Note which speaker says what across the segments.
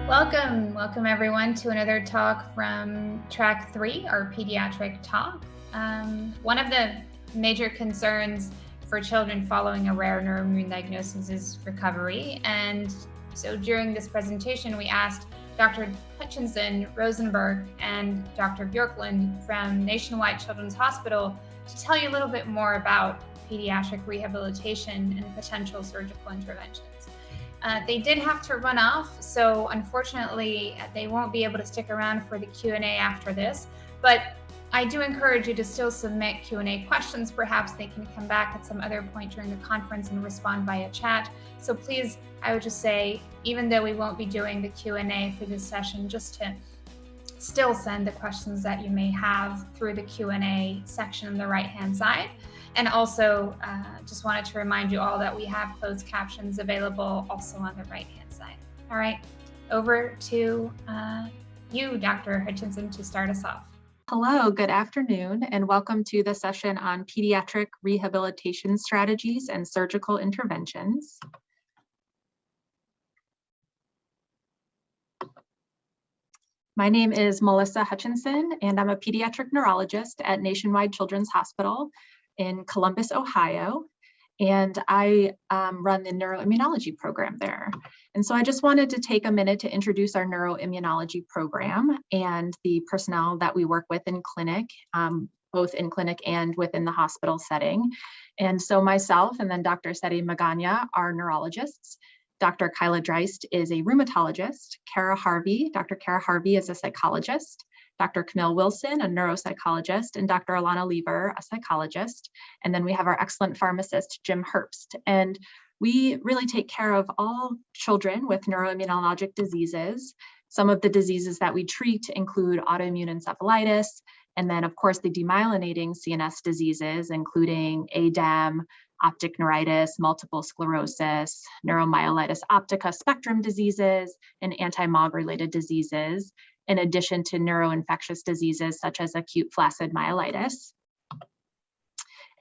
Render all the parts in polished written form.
Speaker 1: Welcome everyone to another talk from track 3, our pediatric talk. One of the major concerns for children following a rare neuroimmune diagnosis is recovery. And so during this presentation, we asked Dr. Hutchinson, Rosenberg, and Dr. Bjorklund from Nationwide Children's Hospital to tell you a little bit more about pediatric rehabilitation and potential surgical interventions. They did have to run off, so unfortunately they won't be able to stick around for the Q&A after this, but I do encourage you to still submit Q&A questions. Perhaps they can come back at some other point during the conference and respond via chat. So please, I would just say, even though we won't be doing the Q&A for this session, just to still send the questions that you may have through the Q&A section on the right-hand side. And also, just wanted to remind you all that we have closed captions available also on the right-hand side. All right, over to you, Dr. Hutchinson, to start us off.
Speaker 2: Hello, good afternoon, and welcome to the session on pediatric rehabilitation strategies and surgical interventions. My name is Melissa Hutchinson, and I'm a pediatric neurologist at Nationwide Children's Hospital in Columbus, Ohio, and I run the neuroimmunology program there. And so I just wanted to take a minute to introduce our neuroimmunology program and the personnel that we work with in clinic, both in clinic and within the hospital setting. And so myself and then Dr. Seti Magana are neurologists. Dr. Kyla Dreist is a rheumatologist. Dr. Kara Harvey is a psychologist. Dr. Camille Wilson, a neuropsychologist, and Dr. Alana Lever, a psychologist. And then we have our excellent pharmacist, Jim Herbst. And we really take care of all children with neuroimmunologic diseases. Some of the diseases that we treat include autoimmune encephalitis, and then of course the demyelinating CNS diseases, including ADEM, optic neuritis, multiple sclerosis, neuromyelitis optica spectrum diseases, and anti-MOG related diseases, in addition to neuroinfectious diseases such as acute flaccid myelitis.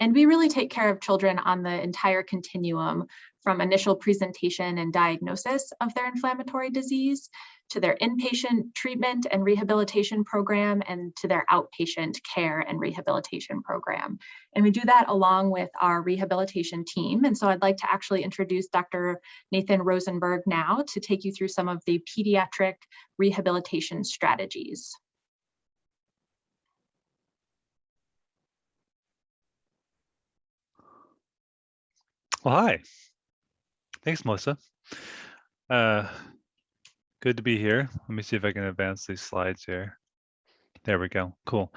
Speaker 2: And we really take care of children on the entire continuum, from initial presentation and diagnosis of their inflammatory disease to their inpatient treatment and rehabilitation program and to their outpatient care and rehabilitation program. And we do that along with our rehabilitation team. And so I'd like to actually introduce Dr. Nathan Rosenberg now to take you through some of the pediatric rehabilitation strategies.
Speaker 3: Well, hi. Thanks, Melissa. Good to be here. Let me see if I can advance these slides here. There we go. Cool.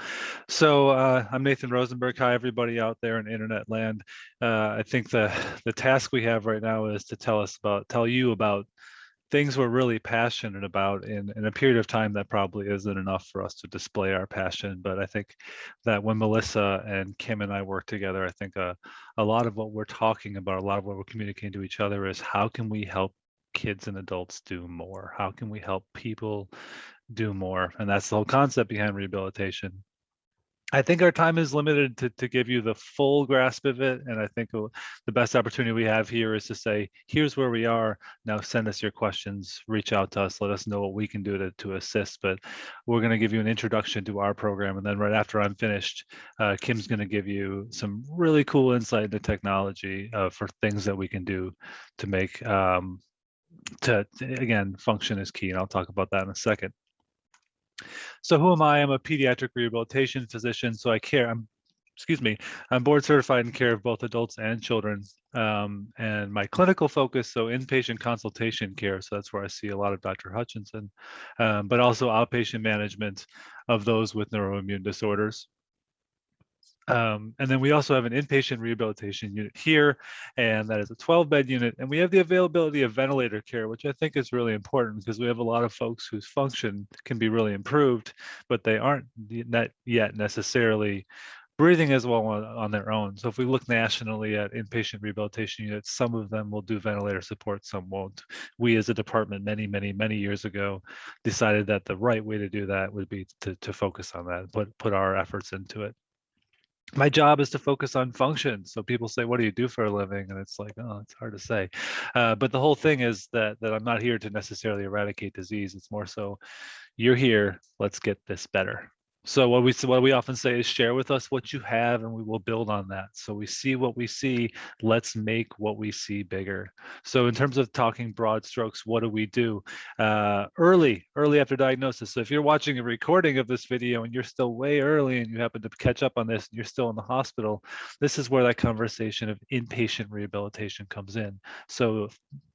Speaker 3: So I'm Nathan Rosenberg. Hi, everybody out there in internet land. I think the task we have right now is to tell you about things we're really passionate about in a period of time that probably isn't enough for us to display our passion. But I think that when Melissa and Kim and I work together, I think a lot of what we're talking about, a lot of what we're communicating to each other is how can we help kids and adults do more? How can we help people do more? And that's the whole concept behind rehabilitation. I think our time is limited to give you the full grasp of it. And I think the best opportunity we have here is to say, here's where we are. Now send us your questions, reach out to us, let us know what we can do to assist. But we're going to give you an introduction to our program. And then right after I'm finished, Kim's going to give you some really cool insight into technology for things that we can do to make, again, function is key. And I'll talk about that in a second. So who am I? I'm a pediatric rehabilitation physician. So I'm board certified in care of both adults and children. And my clinical focus, so inpatient consultation care. So that's where I see a lot of Dr. Hutchinson, but also outpatient management of those with neuroimmune disorders. And then we also have an inpatient rehabilitation unit here, and that is a 12-bed unit. And we have the availability of ventilator care, which I think is really important because we have a lot of folks whose function can be really improved, but they aren't yet necessarily breathing as well on their own. So if we look nationally at inpatient rehabilitation units, some of them will do ventilator support, some won't. We as a department many years ago decided that the right way to do that would be to focus on that, put our efforts into it. My job is to focus on function. So people say, what do you do for a living? And it's like, oh, it's hard to say. But the whole thing is that I'm not here to necessarily eradicate disease. It's more so, you're here, let's get this better. So what we often say is, share with us what you have and we will build on that. So we see what we see, let's make what we see bigger. So in terms of talking broad strokes, what do we do? Early after diagnosis. So if you're watching a recording of this video and you're still way early and you happen to catch up on this and you're still in the hospital, this is where that conversation of inpatient rehabilitation comes in. So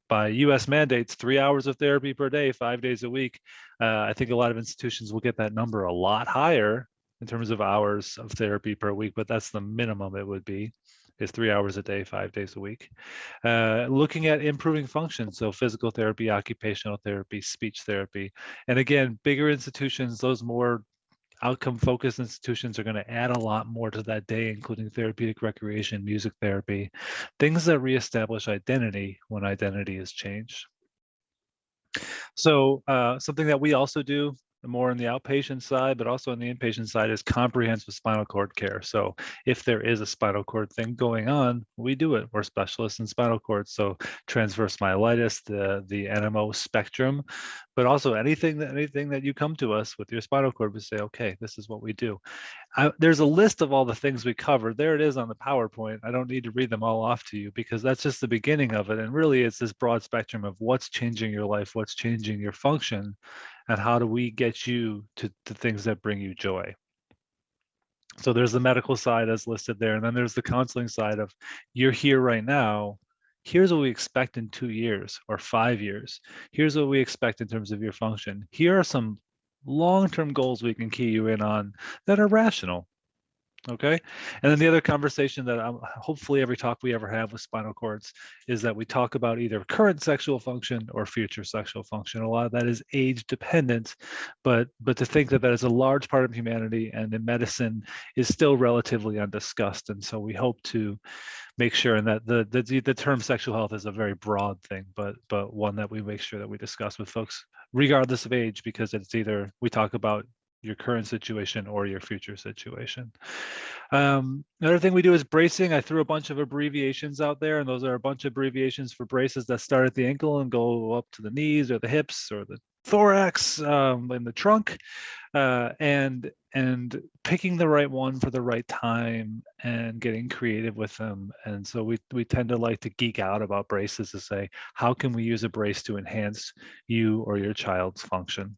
Speaker 3: by US mandates, 3 hours of therapy per day, 5 days a week. I think a lot of institutions will get that number a lot higher in terms of hours of therapy per week, but that's the minimum it would be, is 3 hours a day, 5 days a week. Looking at improving function, so physical therapy, occupational therapy, speech therapy. And again, bigger institutions, those more outcome-focused institutions are going to add a lot more to that day, including therapeutic recreation, music therapy, things that reestablish identity when identity is changed. So something that we also do more on the outpatient side, but also on the inpatient side, is comprehensive spinal cord care. So if there is a spinal cord thing going on, we do it. We're specialists in spinal cords. So transverse myelitis, the NMO spectrum, but also anything that you come to us with your spinal cord, we say, okay, this is what we do. There's a list of all the things we covered. There it is on the PowerPoint. I don't need to read them all off to you because that's just the beginning of it. And really, it's this broad spectrum of what's changing your life, what's changing your function, and how do we get you to things that bring you joy. So there's the medical side as listed there. And then there's the counseling side of, you're here right now. Here's what we expect in 2 years or 5 years. Here's what we expect in terms of your function. Here are some long-term goals we can key you in on that are rational. Okay. And then the other conversation that hopefully every talk we ever have with spinal cords is that we talk about either current sexual function or future sexual function. A lot of that is age dependent, but to think that that is a large part of humanity and in medicine is still relatively undiscussed. And so we hope to make sure, and that the term sexual health is a very broad thing, but one that we make sure that we discuss with folks regardless of age, because it's either we talk about your current situation or your future situation. Another thing we do is bracing. I threw a bunch of abbreviations out there, and those are a bunch of abbreviations for braces that start at the ankle and go up to the knees or the hips or the thorax, in the trunk, and picking the right one for the right time and getting creative with them. And so we tend to like to geek out about braces to say, how can we use a brace to enhance you or your child's function?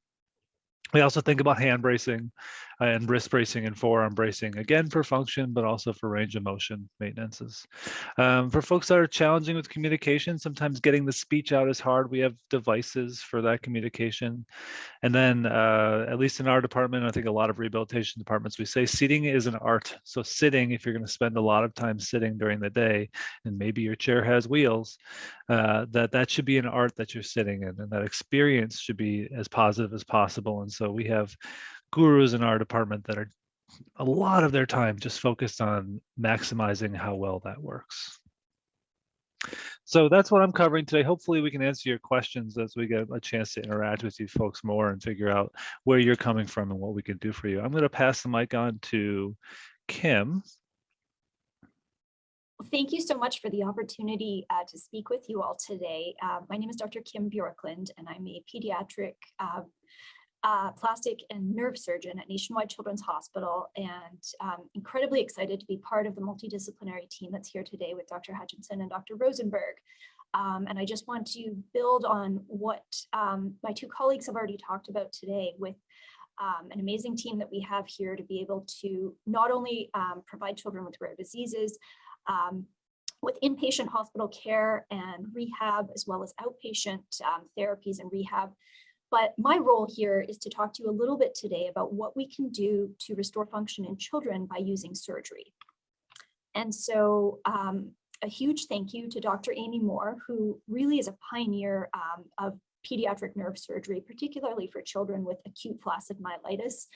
Speaker 3: We also think about hand bracing and wrist bracing and forearm bracing, again for function, but also for range of motion maintenances. For folks that are challenging with communication, sometimes getting the speech out is hard. We have devices for that communication. And then at least in our department, I think a lot of rehabilitation departments, we say seating is an art. So sitting, if you're going to spend a lot of time sitting during the day, and maybe your chair has wheels, that should be an art that you're sitting in, and that experience should be as positive as possible. And so we have gurus in our department that are a lot of their time just focused on maximizing how well that works. So that's what I'm covering today. Hopefully we can answer your questions as we get a chance to interact with you folks more and figure out where you're coming from and what we can do for you. I'm going to pass the mic on to Kim.
Speaker 4: Thank you so much for the opportunity to speak with you all today. My name is Dr. Kim Bjorklund, and I'm a pediatric plastic and nerve surgeon at Nationwide Children's Hospital, and incredibly excited to be part of the multidisciplinary team that's here today with Dr. Hutchinson and Dr. Rosenberg. And I just want to build on what my two colleagues have already talked about today with an amazing team that we have here to be able to not only provide children with rare diseases, with inpatient hospital care and rehab, as well as outpatient therapies and rehab. But my role here is to talk to you a little bit today about what we can do to restore function in children by using surgery. And so a huge thank you to Dr. Amy Moore, who really is a pioneer of pediatric nerve surgery, particularly for children with acute flaccid myelitis.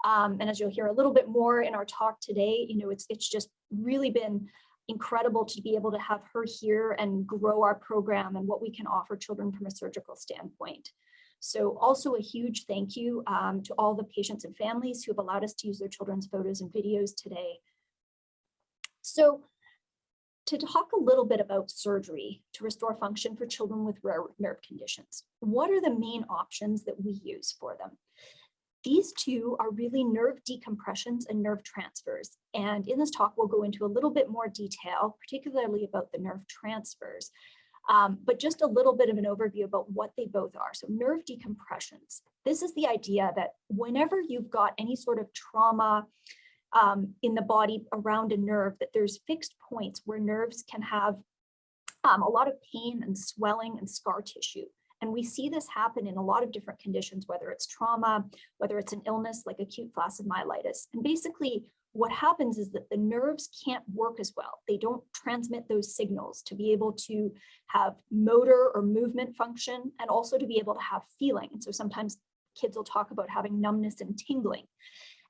Speaker 4: And as you'll hear a little bit more in our talk today, you know, it's just really been incredible to be able to have her here and grow our program and what we can offer children from a surgical standpoint. So also a huge thank you to all the patients and families who have allowed us to use their children's photos and videos today. So to talk a little bit about surgery to restore function for children with rare nerve conditions, what are the main options that we use for them? These two are really nerve decompressions and nerve transfers. And in this talk, we'll go into a little bit more detail, particularly about the nerve transfers, but just a little bit of an overview about what they both are. So nerve decompressions. This is the idea that whenever you've got any sort of trauma in the body around a nerve, that there's fixed points where nerves can have a lot of pain and swelling and scar tissue. And we see this happen in a lot of different conditions, whether it's trauma, whether it's an illness like acute flaccid myelitis. And basically what happens is that the nerves can't work as well. They don't transmit those signals to be able to have motor or movement function, and also to be able to have feeling. And so sometimes kids will talk about having numbness and tingling.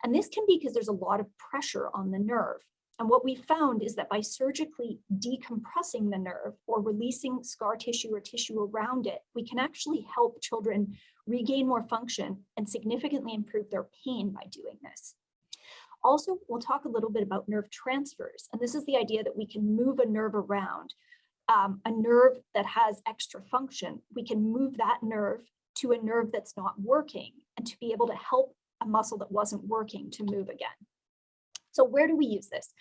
Speaker 4: And this can be because there's a lot of pressure on the nerve. And what we found is that by surgically decompressing the nerve or releasing scar tissue or tissue around it, we can actually help children regain more function and significantly improve their pain by doing this. Also, we'll talk a little bit about nerve transfers. And this is the idea that we can move a nerve around. A nerve that has extra function, we can move that nerve to a nerve that's not working, and to be able to help a muscle that wasn't working to move again. So where do we use this?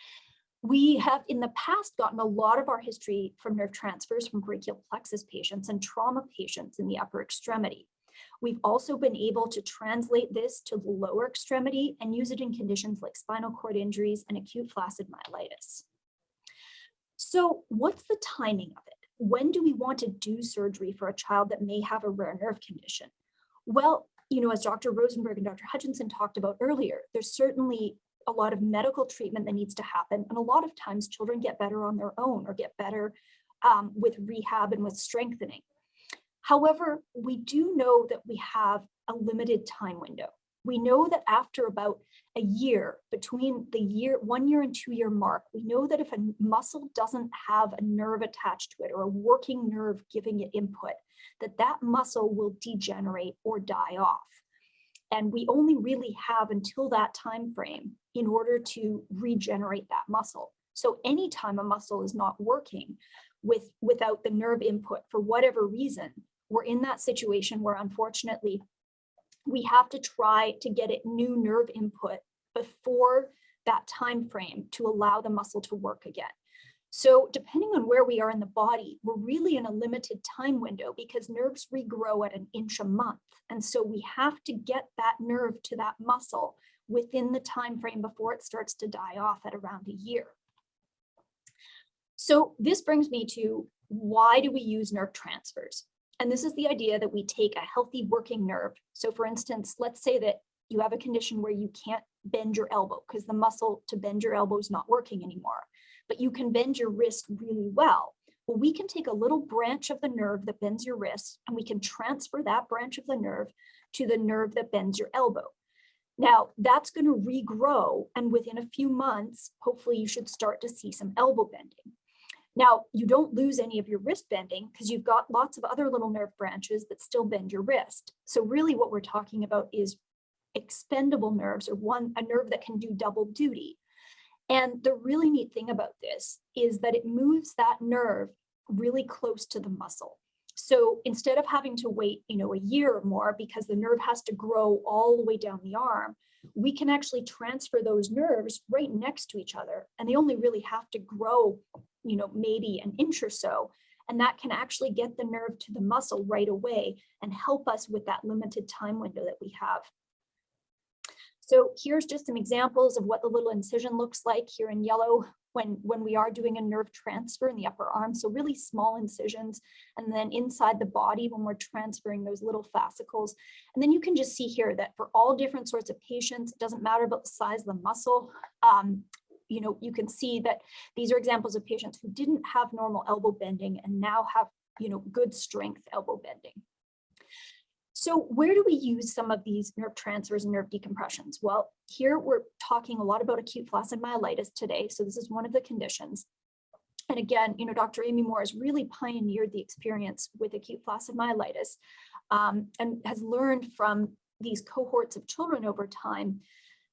Speaker 4: We have in the past gotten a lot of our history from nerve transfers from brachial plexus patients and trauma patients in the upper extremity. We've also been able to translate this to the lower extremity and use it in conditions like spinal cord injuries and acute flaccid myelitis. So what's the timing of it? When do we want to do surgery for a child that may have a rare nerve condition? Well, as Dr. Rosenberg and Dr. Hutchinson talked about earlier, there's certainly a lot of medical treatment that needs to happen. And a lot of times children get better on their own or get better with rehab and with strengthening. However, we do know that we have a limited time window. We know that after about a year, between the 1 year and 2 year mark, we know that if a muscle doesn't have a nerve attached to it or a working nerve giving it input, that muscle will degenerate or die off. And we only really have until that time frame in order to regenerate that muscle. So anytime a muscle is not working without the nerve input for whatever reason, we're in that situation where unfortunately we have to try to get it new nerve input before that time frame to allow the muscle to work again. So depending on where we are in the body, we're really in a limited time window because nerves regrow at an inch a month. And so we have to get that nerve to that muscle within the time frame before it starts to die off at around a year. So this brings me to, why do we use nerve transfers? And this is the idea that we take a healthy working nerve. So for instance, let's say that you have a condition where you can't bend your elbow because the muscle to bend your elbow is not working anymore, but you can bend your wrist really well. Well, we can take a little branch of the nerve that bends your wrist and we can transfer that branch of the nerve to the nerve that bends your elbow. Now that's going to regrow, and within a few months, hopefully you should start to see some elbow bending. Now, you don't lose any of your wrist bending because you've got lots of other little nerve branches that still bend your wrist. So really what we're talking about is expendable nerves, or a nerve that can do double duty. And the really neat thing about this is that it moves that nerve really close to the muscle. So instead of having to wait, a year or more because the nerve has to grow all the way down the arm, we can actually transfer those nerves right next to each other. And they only really have to grow, maybe an inch or so. And that can actually get the nerve to the muscle right away and help us with that limited time window that we have. So here's just some examples of what the little incision looks like here in yellow when we are doing a nerve transfer in the upper arm. So really small incisions, and then inside the body when we're transferring those little fascicles. And then you can just see here that for all different sorts of patients, it doesn't matter about the size of the muscle. You can see that these are examples of patients who didn't have normal elbow bending and now have, good strength elbow bending. So where do we use some of these nerve transfers and nerve decompressions? Well, here we're talking a lot about acute flaccid myelitis today. So this is one of the conditions. And again, Dr. Amy Moore has really pioneered the experience with acute flaccid myelitis and has learned from these cohorts of children over time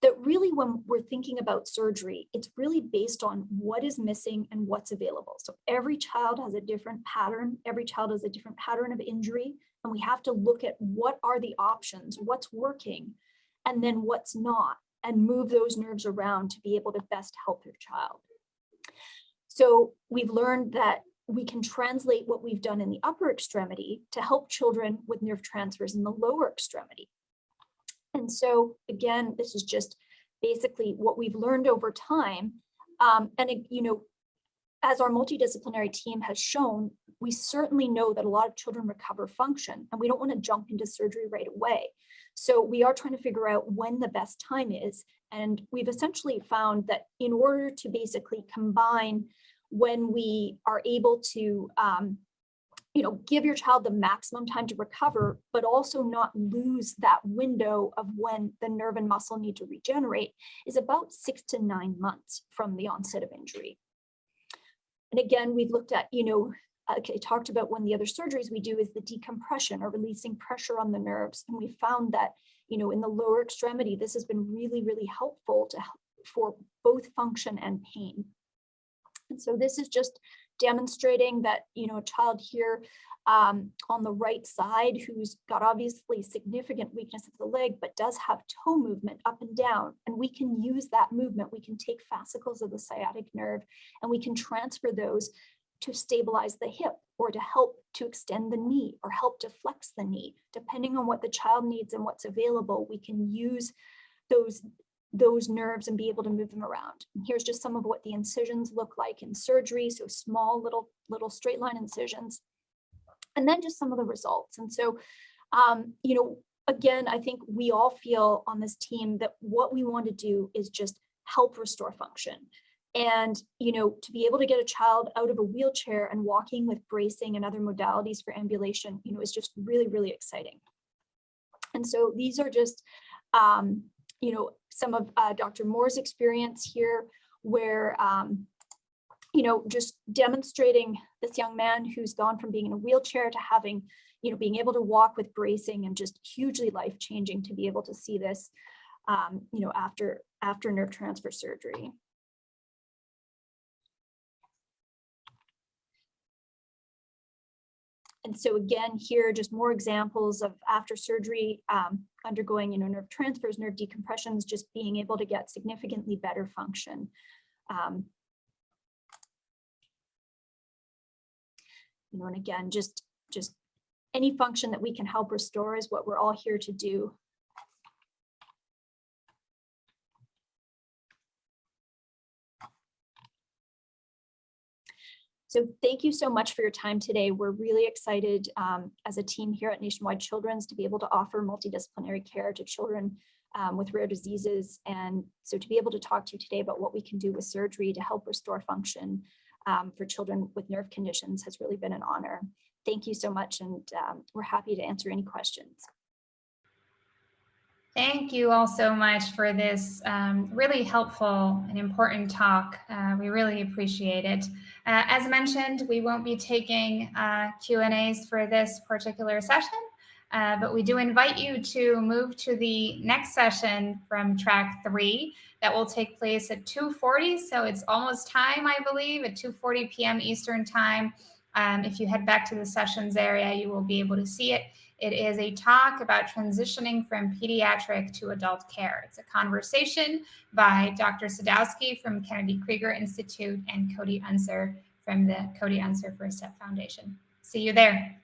Speaker 4: that really when we're thinking about surgery, it's really based on what is missing and what's available. So every child has a different pattern. Every child has a different pattern of injury. And we have to look at what are the options, what's working, and then what's not, and move those nerves around to be able to best help your child. So we've learned that we can translate what we've done in the upper extremity to help children with nerve transfers in the lower extremity. And so again, this is just basically what we've learned over time. As our multidisciplinary team has shown, we certainly know that a lot of children recover function, and we don't want to jump into surgery right away. So we are trying to figure out when the best time is. And we've essentially found that in order to basically combine when we are able to give your child the maximum time to recover, but also not lose that window of when the nerve and muscle need to regenerate, is about 6 to 9 months from the onset of injury. And again, we've looked at, I talked about one of the other surgeries we do is the decompression or releasing pressure on the nerves. And we found that, in the lower extremity, this has been really, really helpful for both function and pain. And so this is just demonstrating that, a child here on the right side who's got obviously significant weakness of the leg, but does have toe movement up and down. And we can use that movement. We can take fascicles of the sciatic nerve and we can transfer those to stabilize the hip or to help to extend the knee or help to flex the knee. Depending on what the child needs and what's available, we can use those nerves and be able to move them around. And here's just some of what the incisions look like in surgery. So small little straight line incisions, and then just some of the results. And so, again, I think we all feel on this team that what we want to do is just help restore function. And, to be able to get a child out of a wheelchair and walking with bracing and other modalities for ambulation, is just really, really exciting. And so these are just, some of Dr. Moore's experience here where, just demonstrating this young man who's gone from being in a wheelchair to having, being able to walk with bracing, and just hugely life-changing to be able to see this, after nerve transfer surgery. And so again, here, just more examples of after surgery, undergoing, nerve transfers, nerve decompressions, just being able to get significantly better function. And again, just any function that we can help restore is what we're all here to do. So thank you so much for your time today. We're really excited as a team here at Nationwide Children's to be able to offer multidisciplinary care to children with rare diseases. And so to be able to talk to you today about what we can do with surgery to help restore function for children with nerve conditions has really been an honor. Thank you so much, and we're happy to answer any questions.
Speaker 1: Thank you all so much for this really helpful and important talk. We really appreciate it. As mentioned, we won't be taking Q&As for this particular session, but we do invite you to move to the next session from track 3 that will take place at 2:40. So it's almost time, I believe, at 2:40 p.m. Eastern time. If you head back to the sessions area, you will be able to see it. It is a talk about transitioning from pediatric to adult care. It's a conversation by Dr. Sadowski from Kennedy Krieger Institute and Cody Unser from the Cody Unser First Step Foundation. See you there.